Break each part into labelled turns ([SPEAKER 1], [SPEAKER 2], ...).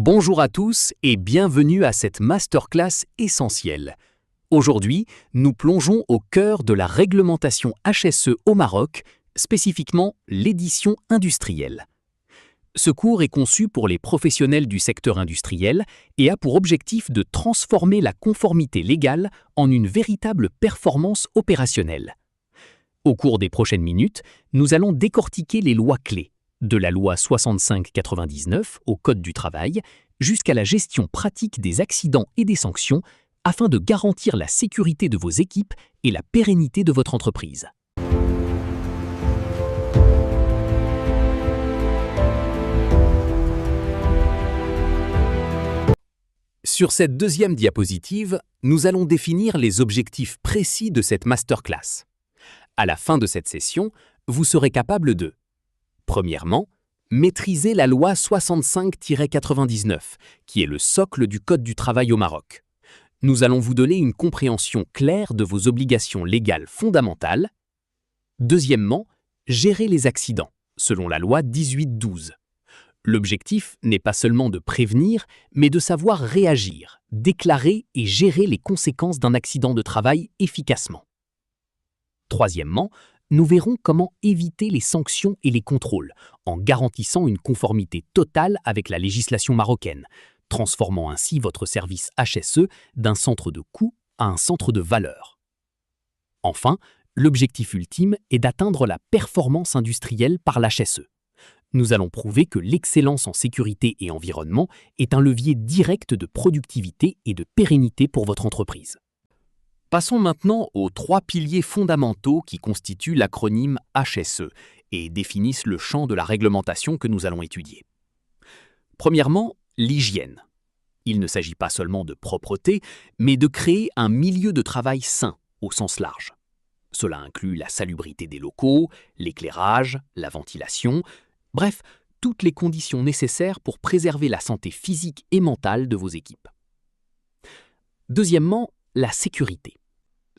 [SPEAKER 1] Bonjour à tous et bienvenue à cette masterclass essentielle. Aujourd'hui, nous plongeons au cœur de la réglementation HSE au Maroc, spécifiquement l'édition industrielle. Ce cours est conçu pour les professionnels du secteur industriel et a pour objectif de transformer la conformité légale en une véritable performance opérationnelle. Au cours des prochaines minutes, nous allons décortiquer les lois clés, de la loi 65/99 au Code du travail jusqu'à la gestion pratique des accidents et des sanctions afin de garantir la sécurité de vos équipes et la pérennité de votre entreprise. Sur cette deuxième diapositive, nous allons définir les objectifs précis de cette masterclass. À la fin de cette session, vous serez capable de: premièrement, maîtriser la loi 65/99, qui est le socle du Code du travail au Maroc. Nous allons vous donner une compréhension claire de vos obligations légales fondamentales. Deuxièmement, gérer les accidents, selon la loi 18/12. L'objectif n'est pas seulement de prévenir, mais de savoir réagir, déclarer et gérer les conséquences d'un accident de travail efficacement. Troisièmement, nous verrons comment éviter les sanctions et les contrôles, en garantissant une conformité totale avec la législation marocaine, transformant ainsi votre service HSE d'un centre de coût à un centre de valeur. Enfin, l'objectif ultime est d'atteindre la performance industrielle par l'HSE. Nous allons prouver que l'excellence en sécurité et environnement est un levier direct de productivité et de pérennité pour votre entreprise. Passons maintenant aux trois piliers fondamentaux qui constituent l'acronyme HSE et définissent le champ de la réglementation que nous allons étudier. Premièrement, l'hygiène. Il ne s'agit pas seulement de propreté, mais de créer un milieu de travail sain au sens large. Cela inclut la salubrité des locaux, l'éclairage, la ventilation, bref, toutes les conditions nécessaires pour préserver la santé physique et mentale de vos équipes. Deuxièmement, la sécurité.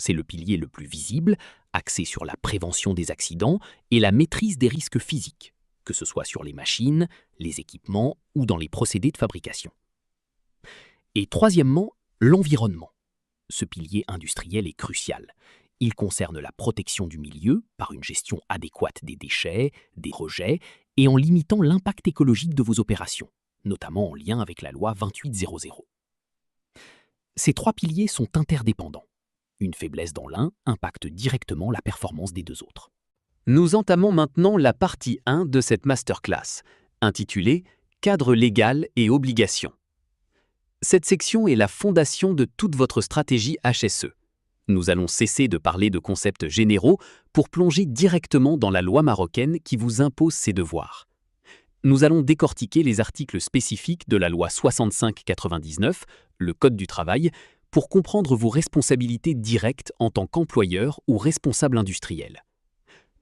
[SPEAKER 1] C'est le pilier le plus visible, axé sur la prévention des accidents et la maîtrise des risques physiques, que ce soit sur les machines, les équipements ou dans les procédés de fabrication. Et troisièmement, l'environnement. Ce pilier industriel est crucial. Il concerne la protection du milieu par une gestion adéquate des déchets, des rejets et en limitant l'impact écologique de vos opérations, notamment en lien avec la loi 28/00. Ces trois piliers sont interdépendants. Une faiblesse dans l'un impacte directement la performance des deux autres. Nous entamons maintenant la partie 1 de cette masterclass, intitulée « Cadre légal et obligations ». Cette section est la fondation de toute votre stratégie HSE. Nous allons cesser de parler de concepts généraux pour plonger directement dans la loi marocaine qui vous impose ces devoirs. Nous allons décortiquer les articles spécifiques de la loi 65/99, le Code du travail, pour comprendre vos responsabilités directes en tant qu'employeur ou responsable industriel.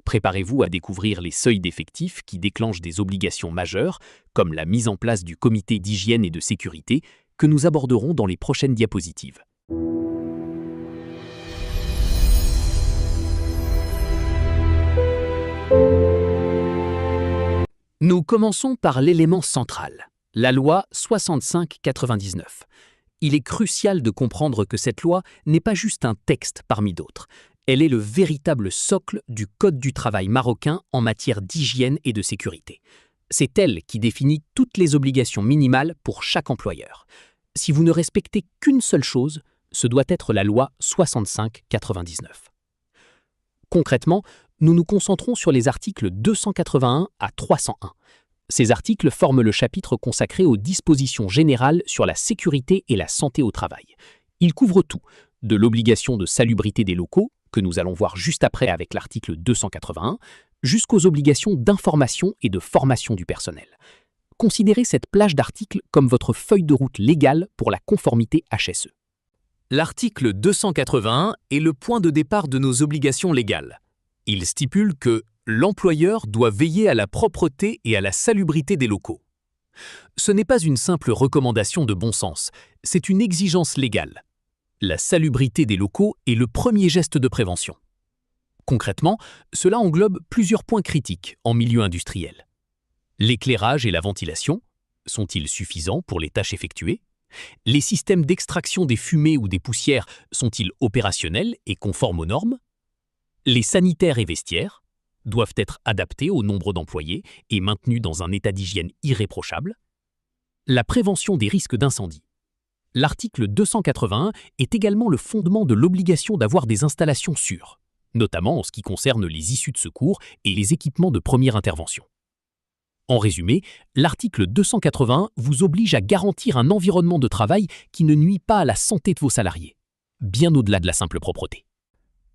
[SPEAKER 1] Préparez-vous à découvrir les seuils d'effectifs qui déclenchent des obligations majeures, comme la mise en place du comité d'hygiène et de sécurité, que nous aborderons dans les prochaines diapositives. Nous commençons par l'élément central, la loi 65/99. Il est crucial de comprendre que cette loi n'est pas juste un texte parmi d'autres. Elle est le véritable socle du Code du travail marocain en matière d'hygiène et de sécurité. C'est elle qui définit toutes les obligations minimales pour chaque employeur. Si vous ne respectez qu'une seule chose, ce doit être la loi 65/99. Concrètement, nous nous concentrons sur les articles 281 à 301. Ces articles forment le chapitre consacré aux dispositions générales sur la sécurité et la santé au travail. Ils couvrent tout, de l'obligation de salubrité des locaux, que nous allons voir juste après avec l'article 281, jusqu'aux obligations d'information et de formation du personnel. Considérez cette plage d'articles comme votre feuille de route légale pour la conformité HSE. L'article 281 est le point de départ de nos obligations légales. Il stipule que l'employeur doit veiller à la propreté et à la salubrité des locaux. Ce n'est pas une simple recommandation de bon sens, c'est une exigence légale. La salubrité des locaux est le premier geste de prévention. Concrètement, cela englobe plusieurs points critiques en milieu industriel. L'éclairage et la ventilation, Sont-ils suffisants pour les tâches effectuées? Les systèmes d'extraction des fumées ou des poussières sont-ils opérationnels et conformes aux normes? Les sanitaires et vestiaires doivent être adaptés au nombre d'employés et maintenus dans un état d'hygiène irréprochable. La prévention des risques d'incendie. L'article 281 est également le fondement de l'obligation d'avoir des installations sûres, notamment en ce qui concerne les issues de secours et les équipements de première intervention. En résumé, l'article 281 vous oblige à garantir un environnement de travail qui ne nuit pas à la santé de vos salariés, bien au-delà de la simple propreté.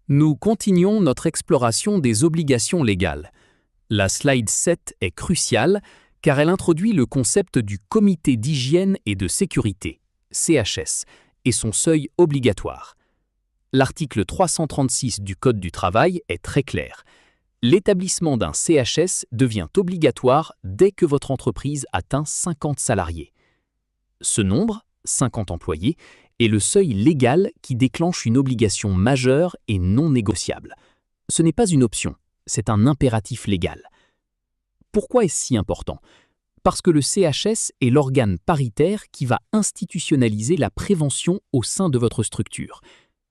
[SPEAKER 1] Nous continuons notre exploration des obligations légales. La slide 7 est cruciale car elle introduit le concept du comité d'hygiène et de sécurité, CHS, et son seuil obligatoire. L'article 336 du Code du travail est très clair. L'établissement d'un CHS devient obligatoire dès que votre entreprise atteint 50 salariés. Ce nombre, 50 employés, est le seuil légal qui déclenche une obligation majeure et non négociable. Ce n'est pas une option, c'est un impératif légal. Pourquoi est-ce si important? Parce que le CHS est l'organe paritaire qui va institutionnaliser la prévention au sein de votre structure.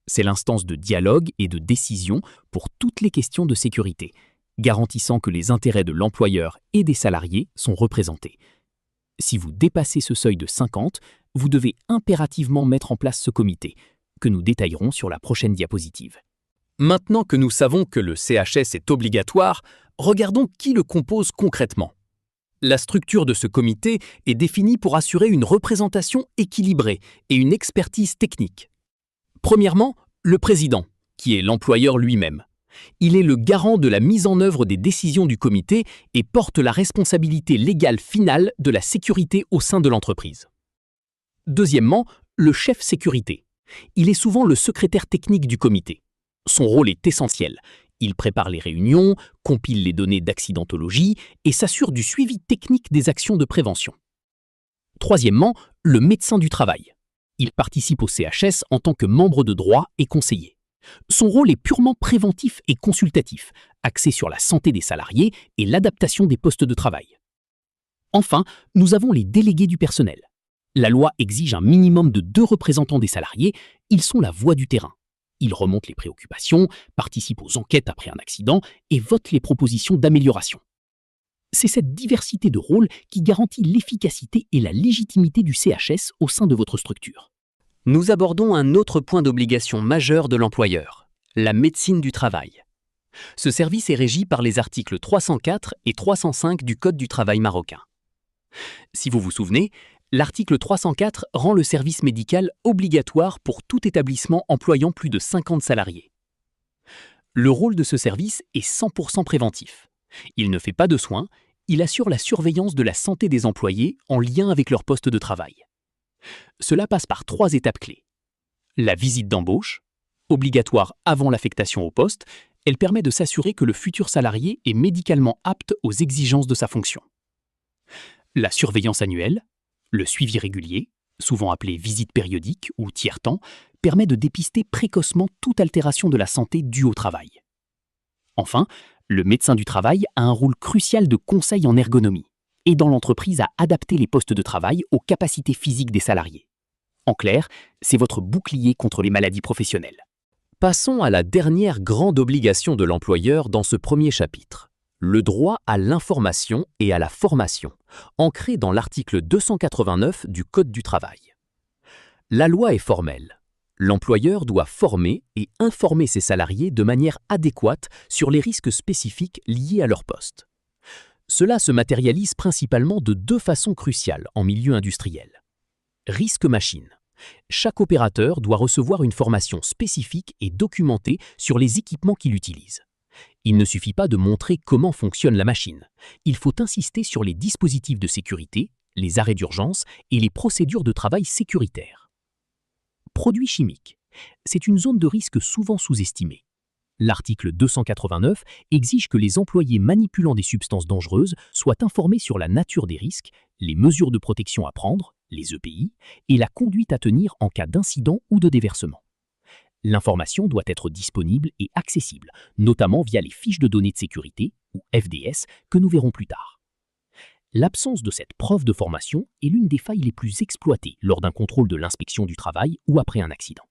[SPEAKER 1] C'est l'instance de dialogue et de décision pour toutes les questions de sécurité, garantissant que les intérêts de l'employeur et des salariés sont représentés. Si vous dépassez ce seuil de 50, vous devez impérativement mettre en place ce comité, que nous détaillerons sur la prochaine diapositive. Maintenant que nous savons que le CHS est obligatoire, regardons qui le compose concrètement. La structure de ce comité est définie pour assurer une représentation équilibrée et une expertise technique. Premièrement, le président, qui est l'employeur lui-même. Il est le garant de la mise en œuvre des décisions du comité et porte la responsabilité légale finale de la sécurité au sein de l'entreprise. Deuxièmement, le chef sécurité. Il est souvent le secrétaire technique du comité. Son rôle est essentiel. Il prépare les réunions, compile les données d'accidentologie et s'assure du suivi technique des actions de prévention. Troisièmement, le médecin du travail. Il participe au CHS en tant que membre de droit et conseiller. Son rôle est purement préventif et consultatif, axé sur la santé des salariés et l'adaptation des postes de travail. Enfin, nous avons les délégués du personnel. La loi exige un minimum de 2 représentants des salariés, ils sont la voix du terrain. Ils remontent les préoccupations, participent aux enquêtes après un accident et votent les propositions d'amélioration. C'est cette diversité de rôles qui garantit l'efficacité et la légitimité du CHS au sein de votre structure. Nous abordons un autre point d'obligation majeur de l'employeur, la médecine du travail. Ce service est régi par les articles 304 et 305 du Code du travail marocain. Si vous vous souvenez, l'article 304 rend le service médical obligatoire pour tout établissement employant plus de 50 salariés. Le rôle de ce service est 100% préventif. Il ne fait pas de soins, il assure la surveillance de la santé des employés en lien avec leur poste de travail. Cela passe par 3 étapes clés. La visite d'embauche, obligatoire avant l'affectation au poste, elle permet de s'assurer que le futur salarié est médicalement apte aux exigences de sa fonction. La surveillance annuelle, le suivi régulier, souvent appelé visite périodique ou tiers-temps, permet de dépister précocement toute altération de la santé due au travail. Enfin, le médecin du travail a un rôle crucial de conseil en ergonomie, aidant l'entreprise à adapter les postes de travail aux capacités physiques des salariés. En clair, c'est votre bouclier contre les maladies professionnelles. Passons à la dernière grande obligation de l'employeur dans ce premier chapitre, le droit à l'information et à la formation, ancré dans l'article 289 du Code du travail. La loi est formelle. L'employeur doit former et informer ses salariés de manière adéquate sur les risques spécifiques liés à leur poste. Cela se matérialise principalement de 2 façons cruciales en milieu industriel. Risque machine. Chaque opérateur doit recevoir une formation spécifique et documentée sur les équipements qu'il utilise. Il ne suffit pas de montrer comment fonctionne la machine. Il faut insister sur les dispositifs de sécurité, les arrêts d'urgence et les procédures de travail sécuritaires. Produits chimiques. C'est une zone de risque souvent sous-estimée. L'article 289 exige que les employés manipulant des substances dangereuses soient informés sur la nature des risques, les mesures de protection à prendre, les EPI, et la conduite à tenir en cas d'incident ou de déversement. L'information doit être disponible et accessible, notamment via les fiches de données de sécurité, ou FDS, que nous verrons plus tard.
[SPEAKER 2] L'absence de cette preuve de formation est l'une des failles les plus exploitées lors d'un contrôle de l'inspection du travail ou après un accident.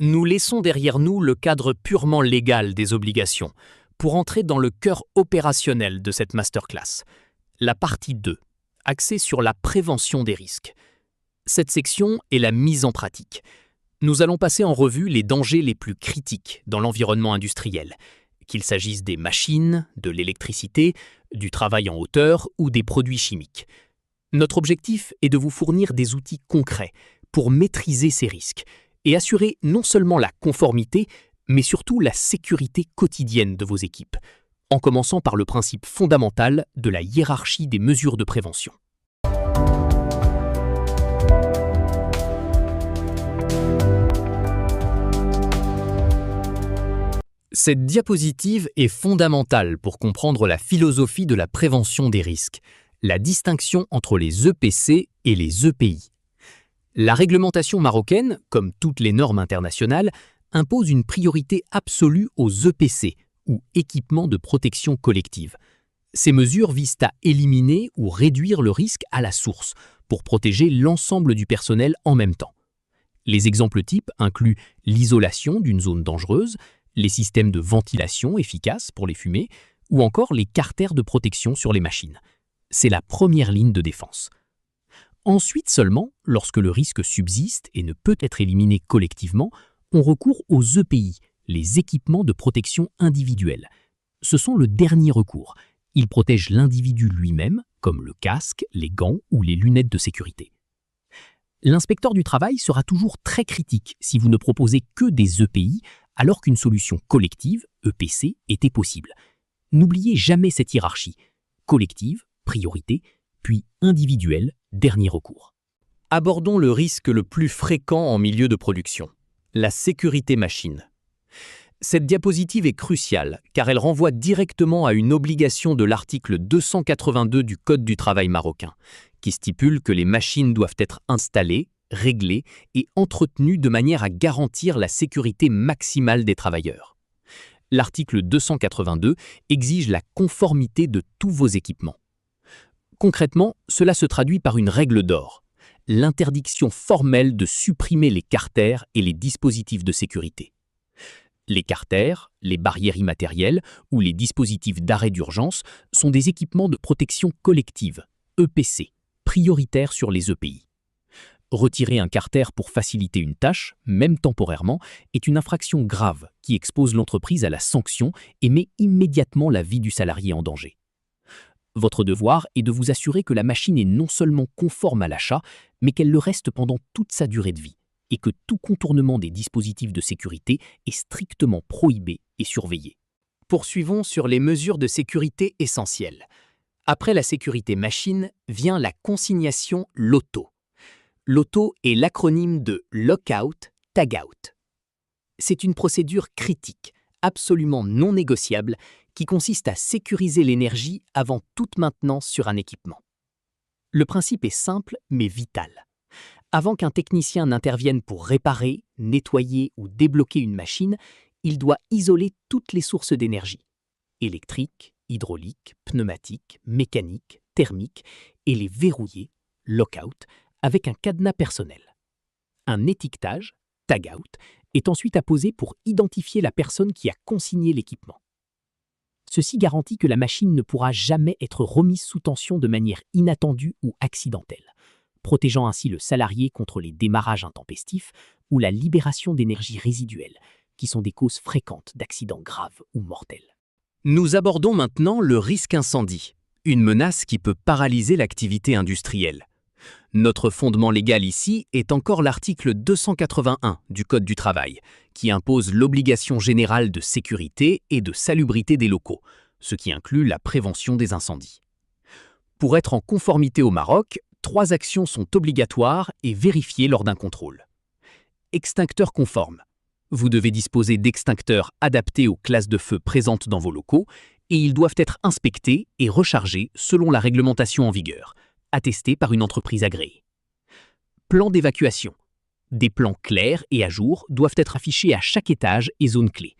[SPEAKER 1] Nous laissons derrière nous le cadre purement légal des obligations pour entrer dans le cœur opérationnel de cette masterclass, la partie 2, axée sur la prévention des risques. Cette section est la mise en pratique. Nous allons passer en revue les dangers les plus critiques dans l'environnement industriel, qu'il s'agisse des machines, de l'électricité, du travail en hauteur ou des produits chimiques. Notre objectif est de vous fournir des outils concrets pour maîtriser ces risques et assurer non seulement la conformité, mais surtout la sécurité quotidienne de vos équipes, en commençant par le principe fondamental de la hiérarchie des mesures de prévention. Cette diapositive est fondamentale pour comprendre la philosophie de la prévention des risques, la distinction entre les EPC et les EPI. La réglementation marocaine, comme toutes les normes internationales, impose une priorité absolue aux EPC, ou équipements de protection collective. Ces mesures visent à éliminer ou réduire le risque à la source, pour protéger l'ensemble du personnel en même temps. Les exemples types incluent l'isolation d'une zone dangereuse, les systèmes de ventilation efficaces pour les fumées, ou encore les carters de protection sur les machines. C'est la première ligne de défense. Ensuite seulement, lorsque le risque subsiste et ne peut être éliminé collectivement, on recourt aux EPI, les équipements de protection individuelle. Ce sont le dernier recours. Ils protègent l'individu lui-même, comme le casque, les gants ou les lunettes de sécurité. L'inspecteur du travail sera toujours très critique si vous ne proposez que des EPI, alors qu'une solution collective, EPC, était possible. N'oubliez jamais cette hiérarchie. Collective, priorité, puis individuelle, dernier recours. Abordons le risque le plus fréquent en milieu de production, la sécurité machine. Cette diapositive est cruciale car elle renvoie directement à une obligation de l'article 282 du Code du travail marocain, qui stipule que les machines doivent être installées, réglées et entretenues de manière à garantir la sécurité maximale des travailleurs. L'article 282 exige la conformité de tous vos équipements. Concrètement, cela se traduit par une règle d'or, l'interdiction formelle de supprimer les carters et les dispositifs de sécurité. Les carters, les barrières immatérielles ou les dispositifs d'arrêt d'urgence sont des équipements de protection collective, EPC, prioritaires sur les EPI. Retirer un carter pour faciliter une tâche, même temporairement, est une infraction grave qui expose l'entreprise à la sanction et met immédiatement la vie du salarié en danger. Votre devoir est de vous assurer que la machine est non seulement conforme à l'achat, mais qu'elle le reste pendant toute sa durée de vie, et que tout contournement des dispositifs de sécurité est strictement prohibé et surveillé. Poursuivons sur les mesures de sécurité essentielles. Après la sécurité machine vient la consignation LOTO. LOTO est l'acronyme de Lockout Tagout. C'est une procédure critique, absolument non négociable, qui consiste à sécuriser l'énergie avant toute maintenance sur un équipement. Le principe est simple mais vital. Avant qu'un technicien n'intervienne pour réparer, nettoyer ou débloquer une machine, il doit isoler toutes les sources d'énergie, électrique, hydraulique, pneumatique, mécanique, thermique, et les verrouiller, lockout, avec un cadenas personnel. Un étiquetage, tagout, est ensuite apposé pour identifier la personne qui a consigné l'équipement. Ceci garantit que la machine ne pourra jamais être remise sous tension de manière inattendue ou accidentelle, protégeant ainsi le salarié contre les démarrages intempestifs ou la libération d'énergie résiduelle, qui sont des causes fréquentes d'accidents graves ou mortels. Nous abordons maintenant le risque incendie, une menace qui peut paralyser l'activité industrielle. Notre fondement légal ici est encore l'article 281 du Code du travail, qui impose l'obligation générale de sécurité et de salubrité des locaux, ce qui inclut la prévention des incendies. Pour être en conformité au Maroc, 3 actions sont obligatoires et vérifiées lors d'un contrôle. Extincteur conforme. Vous devez disposer d'extincteurs adaptés aux classes de feu présentes dans vos locaux et ils doivent être inspectés et rechargés selon la réglementation en vigueur, attesté par une entreprise agréée. Plan d'évacuation. Des plans clairs et à jour doivent être affichés à chaque étage et zone clé.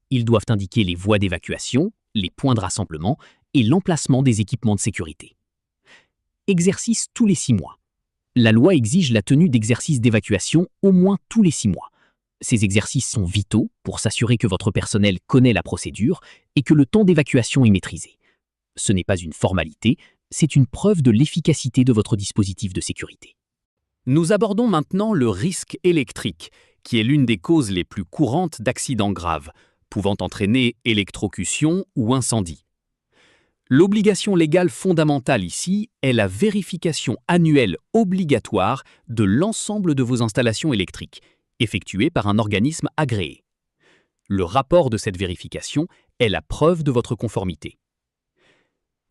[SPEAKER 1] Ils doivent indiquer les voies d'évacuation, les points de rassemblement et l'emplacement des équipements de sécurité.
[SPEAKER 2] exercice tous les 6 mois. La loi exige la tenue d'exercices d'évacuation au moins tous les 6 mois. Ces exercices sont vitaux pour s'assurer que votre personnel connaît la procédure et que le temps d'évacuation est maîtrisé. Ce n'est pas une formalité, c'est une preuve de l'efficacité de votre dispositif de sécurité.
[SPEAKER 1] Nous abordons maintenant le risque électrique, qui est l'une des causes les plus courantes d'accidents graves, pouvant entraîner électrocution ou incendie. L'obligation légale fondamentale ici est la vérification annuelle obligatoire de l'ensemble de vos installations électriques, effectuée par un organisme agréé. Le rapport de cette vérification est la preuve de votre conformité.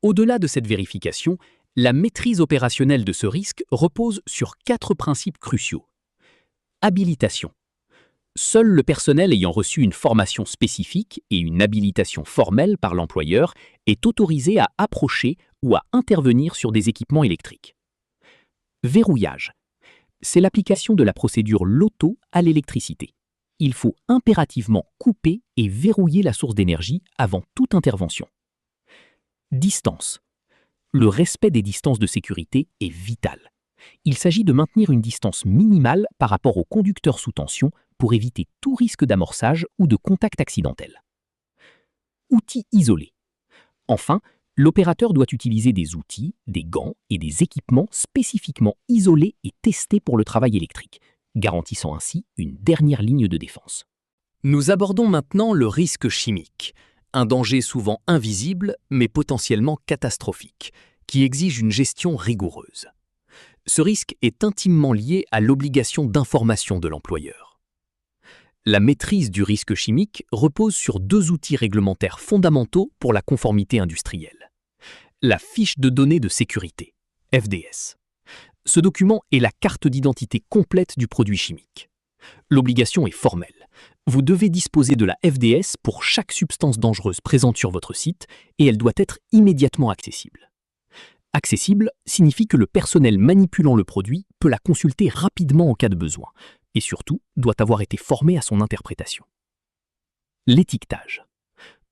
[SPEAKER 1] Au-delà de cette vérification, la maîtrise opérationnelle de ce risque repose sur 4 principes cruciaux. Habilitation. Seul le personnel ayant reçu une formation spécifique et une habilitation formelle par l'employeur est autorisé à approcher ou à intervenir sur des équipements électriques. Verrouillage. C'est l'application de la procédure Loto à l'électricité. Il faut impérativement couper et verrouiller la source d'énergie avant toute intervention. Distance. Le respect des distances de sécurité est vital. Il s'agit de maintenir une distance minimale par rapport au conducteur sous tension pour éviter tout risque d'amorçage ou de contact accidentel. Outils isolés. Enfin, l'opérateur doit utiliser des outils, des gants et des équipements spécifiquement isolés et testés pour le travail électrique, garantissant ainsi une dernière ligne de défense. Nous abordons maintenant le risque chimique, un danger souvent invisible mais potentiellement catastrophique, qui exige une gestion rigoureuse. Ce risque est intimement lié à l'obligation d'information de l'employeur. La maîtrise du risque chimique repose sur 2 outils réglementaires fondamentaux pour la conformité industrielle. La fiche de données de sécurité, FDS. Ce document est la carte d'identité complète du produit chimique. L'obligation est formelle. Vous devez disposer de la FDS pour chaque substance dangereuse présente sur votre site et elle doit être immédiatement accessible. Accessible signifie que le personnel manipulant le produit peut la consulter rapidement en cas de besoin et surtout doit avoir été formé à son interprétation. L'étiquetage.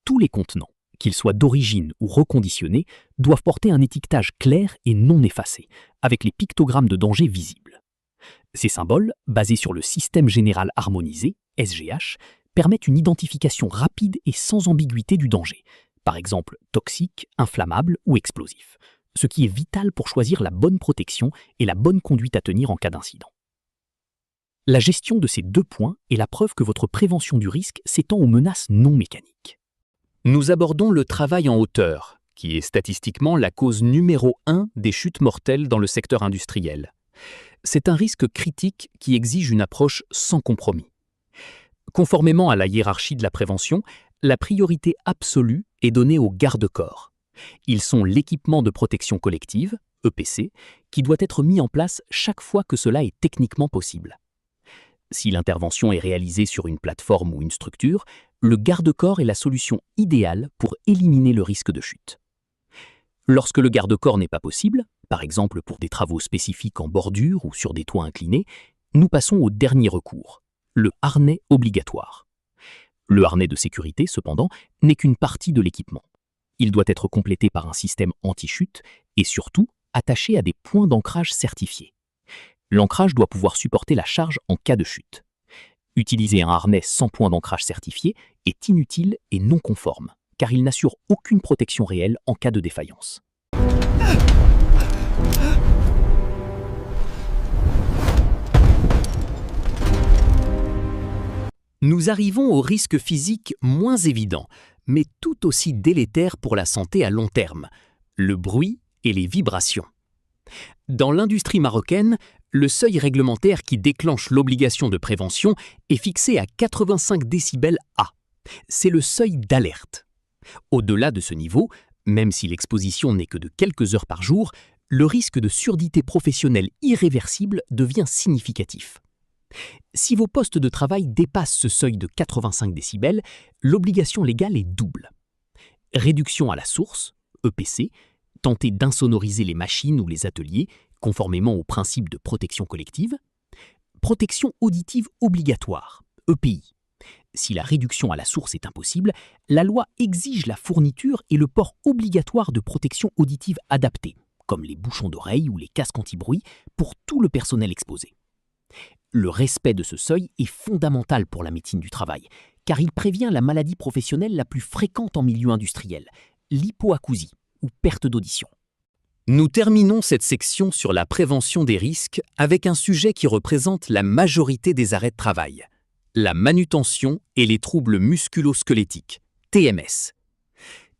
[SPEAKER 1] Tous les contenants, qu'ils soient d'origine ou reconditionnés, doivent porter un étiquetage clair et non effacé, avec les pictogrammes de danger visibles. Ces symboles, basés sur le système général harmonisé, SGH, permettent une identification rapide et sans ambiguïté du danger, par exemple toxique, inflammable ou explosif, ce qui est vital pour choisir la bonne protection et la bonne conduite à tenir en cas d'incident. La gestion de ces 2 points est la preuve que votre prévention du risque s'étend aux menaces non mécaniques. Nous abordons le travail en hauteur, qui est statistiquement la cause numéro 1 des chutes mortelles dans le secteur industriel. C'est un risque critique qui exige une approche sans compromis. Conformément à la hiérarchie de la prévention, la priorité absolue est donnée aux garde-corps. Ils sont l'équipement de protection collective, EPC, qui doit être mis en place chaque fois que cela est techniquement possible. Si l'intervention est réalisée sur une plateforme ou une structure, le garde-corps est la solution idéale pour éliminer le risque de chute. Lorsque le garde-corps n'est pas possible, par exemple pour des travaux spécifiques en bordure ou sur des toits inclinés, nous passons au dernier recours, le harnais obligatoire. Le harnais de sécurité, cependant, n'est qu'une partie de l'équipement. Il doit être complété par un système anti-chute et surtout attaché à des points d'ancrage certifiés. L'ancrage doit pouvoir supporter la charge en cas de chute. Utiliser un harnais sans point d'ancrage certifié est inutile et non conforme, car il n'assure aucune protection réelle en cas de défaillance. Nous arrivons au risque physique moins évident, mais tout aussi délétère pour la santé à long terme, le bruit et les vibrations. Dans l'industrie marocaine, le seuil réglementaire qui déclenche l'obligation de prévention est fixé à 85 décibels A. C'est le seuil d'alerte. Au-delà de ce niveau, même si l'exposition n'est que de quelques heures par jour, le risque de surdité professionnelle irréversible devient significatif. Si vos postes de travail dépassent ce seuil de 85 décibels, l'obligation légale est double. Réduction à la source, EPC, tenter d'insonoriser les machines ou les ateliers, conformément au principe de protection collective. Protection auditive obligatoire, EPI. Si la réduction à la source est impossible, la loi exige la fourniture et le port obligatoire de protection auditive adaptée,
[SPEAKER 2] comme les bouchons d'oreille ou les casques anti-bruit, pour tout le personnel exposé. Le respect de ce seuil est fondamental pour la médecine du travail, car il prévient la maladie professionnelle la plus fréquente en milieu industriel, l'hypoacousie ou perte d'audition.
[SPEAKER 1] Nous terminons cette section sur la prévention des risques avec un sujet qui représente la majorité des arrêts de travail, la manutention et les troubles musculo-squelettiques, TMS.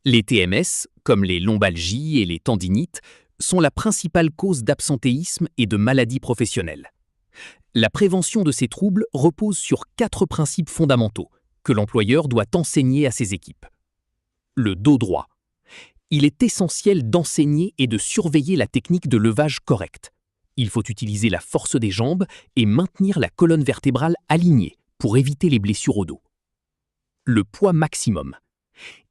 [SPEAKER 1] Les TMS, comme les lombalgies et les tendinites, sont la principale cause d'absentéisme et de maladies professionnelles. La prévention de ces troubles repose sur 4 principes fondamentaux que l'employeur doit enseigner à ses équipes. Le dos droit. Il est essentiel d'enseigner et de surveiller la technique de levage correcte. Il faut utiliser la force des jambes et maintenir la colonne vertébrale alignée pour éviter les blessures au dos. Le poids maximum.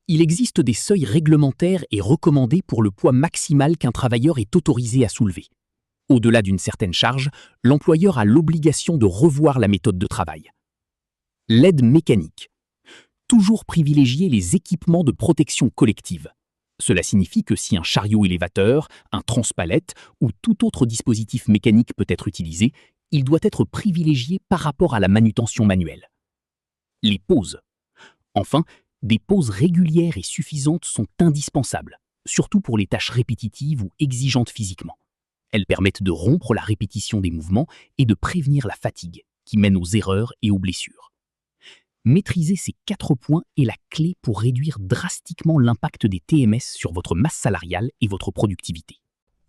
[SPEAKER 1] Il existe des seuils réglementaires et recommandés pour le poids maximal qu'un travailleur est autorisé à soulever. Au-delà d'une certaine charge, l'employeur a l'obligation de revoir la méthode de travail. L'aide mécanique. Toujours privilégier les équipements de protection collective. Cela signifie que si un chariot élévateur, un transpalette ou tout autre dispositif mécanique peut être utilisé, il doit être privilégié par rapport à la manutention manuelle. Les pauses. Enfin, des pauses régulières et suffisantes sont indispensables, surtout pour les tâches répétitives ou exigeantes physiquement. Elles permettent de rompre la répétition des mouvements et de prévenir la fatigue, qui mène aux erreurs et aux blessures. Maîtriser ces 4 points est la clé pour réduire drastiquement l'impact des TMS sur votre masse salariale et votre productivité.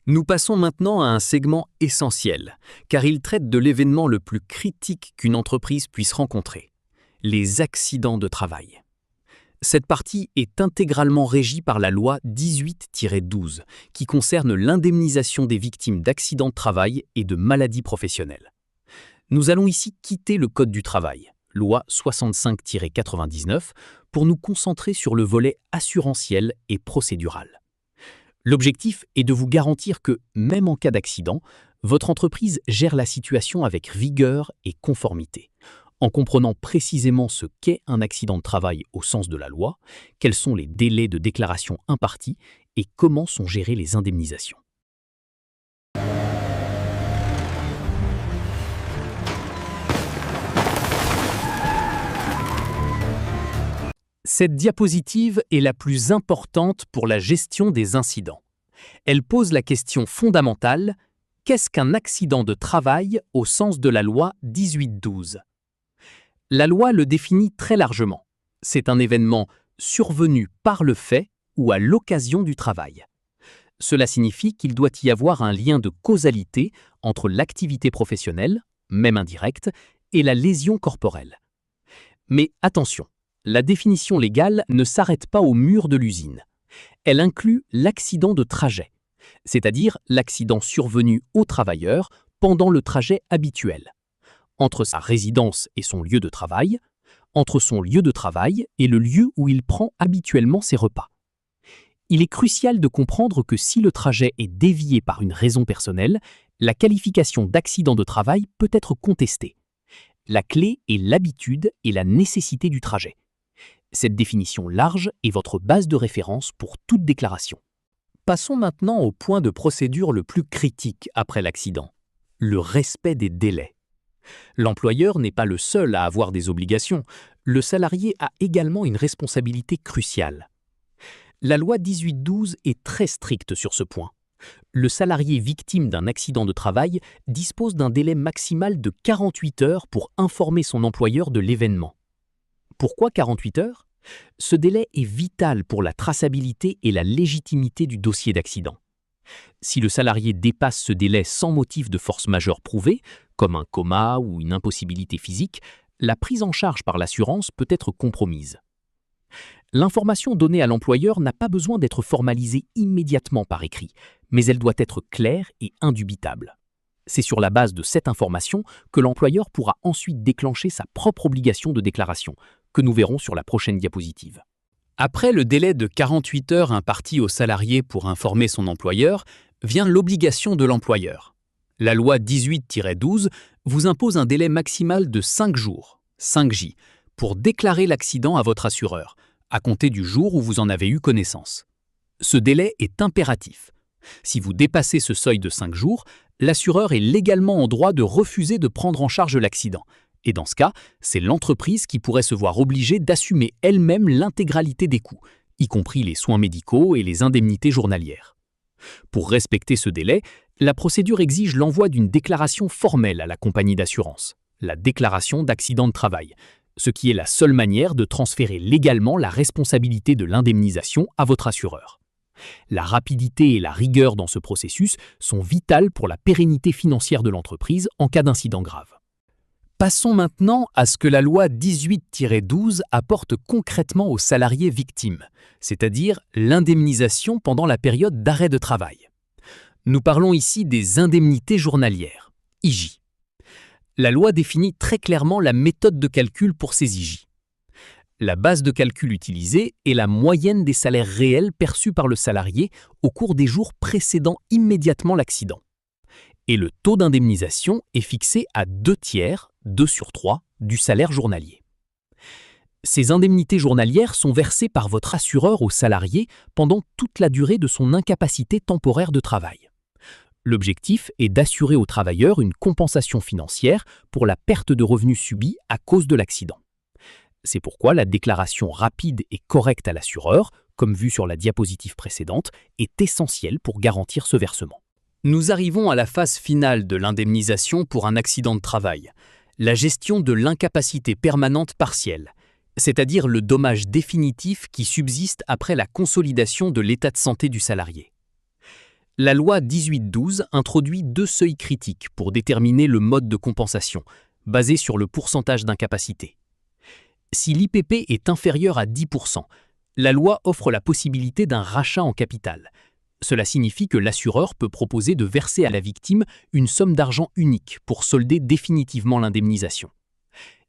[SPEAKER 1] Nous passons maintenant à un segment essentiel, car il traite de l'événement le plus critique qu'une entreprise puisse rencontrer, les accidents de travail. Cette partie est intégralement régie par la loi 18-12, qui concerne l'indemnisation des victimes d'accidents de travail et de maladies professionnelles. Nous allons ici quitter le Code du travail, loi 65-99, pour nous concentrer sur le volet assurantiel et procédural. L'objectif est de vous garantir que, même en cas d'accident, votre entreprise gère la situation avec rigueur et conformité, en comprenant précisément ce qu'est un accident de travail au sens de la loi, quels sont les délais de déclaration impartis et comment sont gérées les indemnisations. Cette diapositive est la plus importante pour la gestion des incidents. Elle pose la question fondamentale: qu'est-ce qu'un accident de travail au sens de la loi 18-12 ? La loi le définit très largement. C'est un événement survenu par le fait ou à l'occasion du travail. Cela signifie qu'il doit y avoir un lien de causalité entre l'activité professionnelle, même indirecte, et la lésion corporelle. Mais attention, la définition légale ne s'arrête pas au mur de l'usine. Elle inclut l'accident de trajet, c'est-à-dire l'accident survenu au travailleur pendant le trajet habituel, entre sa résidence et son lieu de travail, entre son lieu de travail et le lieu où il prend habituellement ses repas. Il est crucial de comprendre que si le trajet est dévié par une raison personnelle, la qualification d'accident de travail peut être contestée. La clé est l'habitude et la nécessité du trajet. Cette définition large est votre base de référence pour toute déclaration. Passons maintenant au point de procédure le plus critique après l'accident, le respect des délais. L'employeur n'est pas le seul à avoir des obligations, le salarié a également une responsabilité cruciale. La loi 18-12 est très stricte sur ce point. Le salarié victime d'un accident de travail dispose d'un délai maximal de 48 heures pour informer son employeur de l'événement. Pourquoi 48 heures ? Ce délai est vital pour la traçabilité et la légitimité du dossier d'accident. Si le salarié dépasse ce délai sans motif de force majeure prouvée, comme un coma ou une impossibilité physique, la prise en charge par l'assurance peut être compromise. L'information donnée à l'employeur n'a pas besoin d'être formalisée immédiatement par écrit, mais elle doit être claire et indubitable. C'est sur la base de cette information que l'employeur pourra ensuite déclencher sa propre obligation de déclaration, que nous verrons sur la prochaine diapositive. Après le délai de 48 heures imparti au salarié pour informer son employeur, vient l'obligation de l'employeur. La loi 18-12 vous impose un délai maximal de 5 jours, 5J, pour déclarer l'accident à votre assureur, à compter du jour où vous en avez eu connaissance. Ce délai est impératif. Si vous dépassez ce seuil de 5 jours, l'assureur est légalement en droit de refuser de prendre en charge l'accident. Et dans ce cas, c'est l'entreprise qui pourrait se voir obligée d'assumer elle-même l'intégralité des coûts, y compris les soins médicaux et les indemnités journalières. Pour respecter ce délai, la procédure exige l'envoi d'une déclaration formelle à la compagnie d'assurance, la déclaration d'accident de travail, ce qui est la seule manière de transférer légalement la responsabilité de l'indemnisation à votre assureur. La rapidité et la rigueur dans ce processus sont vitales pour la pérennité financière de l'entreprise en cas d'incident grave. Passons maintenant à ce que la loi 18-12 apporte concrètement aux salariés victimes, c'est-à-dire l'indemnisation pendant la période d'arrêt de travail. Nous parlons ici des indemnités journalières, IJ. La loi définit très clairement la méthode de calcul pour ces IJ. La base de calcul utilisée est la moyenne des salaires réels perçus par le salarié au cours des jours précédant immédiatement l'accident. Et le taux d'indemnisation est fixé à 2/3, 2/3, du salaire journalier. Ces indemnités journalières sont versées par votre assureur au salarié pendant toute la durée de son incapacité temporaire de travail. L'objectif est d'assurer au travailleur une compensation financière pour la perte de revenus subie à cause de l'accident. C'est pourquoi la déclaration rapide et correcte à l'assureur, comme vu sur la diapositive précédente, est essentielle pour garantir ce versement. Nous arrivons à la phase finale de l'indemnisation pour un accident de travail, la gestion de l'incapacité permanente partielle, c'est-à-dire le dommage définitif qui subsiste après la consolidation de l'état de santé du salarié. La loi 18-12 introduit 2 seuils critiques pour déterminer le mode de compensation, basé sur le pourcentage d'incapacité. Si l'IPP est inférieur à 10%, la loi offre la possibilité d'un rachat en capital. Cela signifie que l'assureur peut proposer de verser à la victime une somme d'argent unique pour solder définitivement l'indemnisation.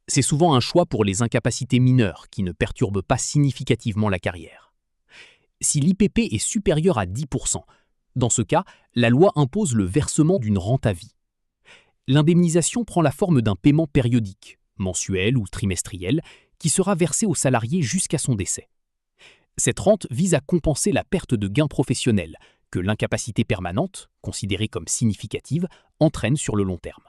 [SPEAKER 1] C'est souvent un choix pour les incapacités mineures qui ne perturbent pas significativement la carrière. Si l'IPP est supérieur à 10%, dans ce cas, la loi impose le versement d'une rente à vie. L'indemnisation prend la forme d'un paiement périodique, mensuel ou trimestriel, qui sera versé au salarié jusqu'à son décès. Cette rente vise à compenser la perte de gains professionnels que l'incapacité permanente, considérée comme significative, entraîne sur le long terme.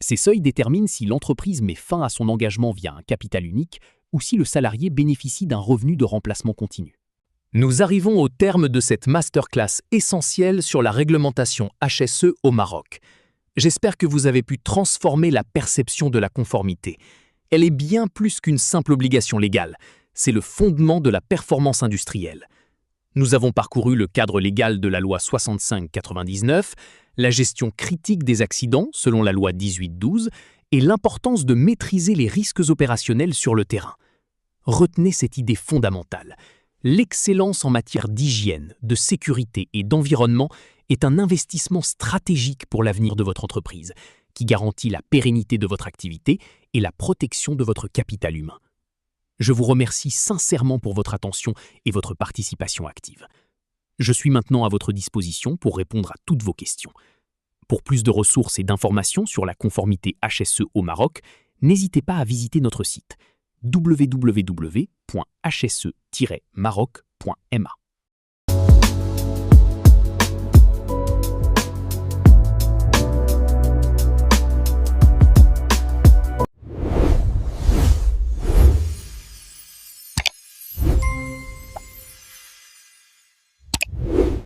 [SPEAKER 1] Ces seuils déterminent si l'entreprise met fin à son engagement via un capital unique ou si le salarié bénéficie d'un revenu de remplacement continu. Nous arrivons au terme de cette masterclass essentielle sur la réglementation HSE au Maroc. J'espère que vous avez pu transformer la perception de la conformité. Elle est bien plus qu'une simple obligation légale, c'est le fondement de la performance industrielle. Nous avons parcouru le cadre légal de la loi 65-99, la gestion critique des accidents selon la loi 18-12 et l'importance de maîtriser les risques opérationnels sur le terrain. Retenez cette idée fondamentale. L'excellence en matière d'hygiène, de sécurité et d'environnement est un investissement stratégique pour l'avenir de votre entreprise, qui garantit la pérennité de votre activité et la protection de votre capital humain. Je vous remercie sincèrement pour votre attention et votre participation active. Je suis maintenant à votre disposition pour répondre à toutes vos questions. Pour plus de ressources et d'informations sur la conformité HSE au Maroc, n'hésitez pas à visiter notre site www.hse-maroc.ma.